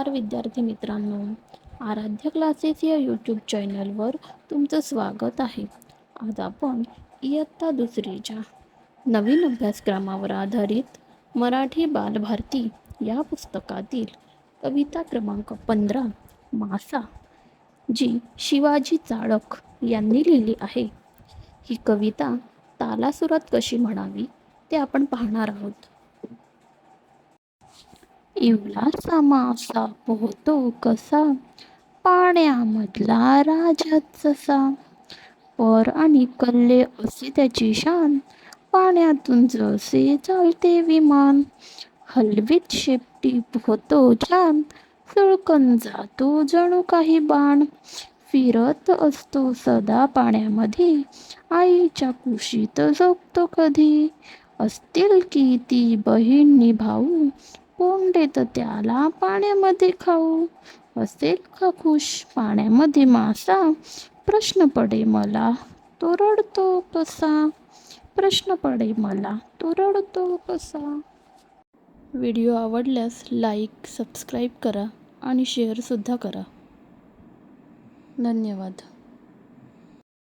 विद्यार्थी मित्रांनो, आराध्य क्लासेस या यूट्यूब चॅनलवर तुमचं स्वागत आहे. आज आपण इयत्ता दुसरीच्या नवीन अभ्यासक्रमावर आधारित मराठी बालभारती या पुस्तकातील कविता क्रमांक 15 मासा, जी शिवाजी चाळक यांनी लिहिली आहे. ही कविता तालासुरात कशी म्हणावी ते आपण पाहणार आहोत. इवलासा मासा पोहतो कसा, पाण्यामधला राजाच जसा. पर आणि कल्ले असे त्याची शान, पाण्यातून जसे चालते विमान. हलवीत शेपटी पोहतो छान, सुळकन जातो जणू काही बाण. फिरत असतो सदा पाण्यामध्ये, आईच्या कुशीत झोपतो कधी. असतील किती बहिणी भाऊ, कोंडेत त्याला पाण्यामध्ये खाऊ. असेल का खुश पाण्यामध्ये मासा, प्रश्न पडे मला तो रडतो कसा. प्रश्न पडे मला तो रडतो कसा. व्हिडिओ आवडल्यास लाईक, सबस्क्राईब करा आणि शेअरसुद्धा करा. धन्यवाद.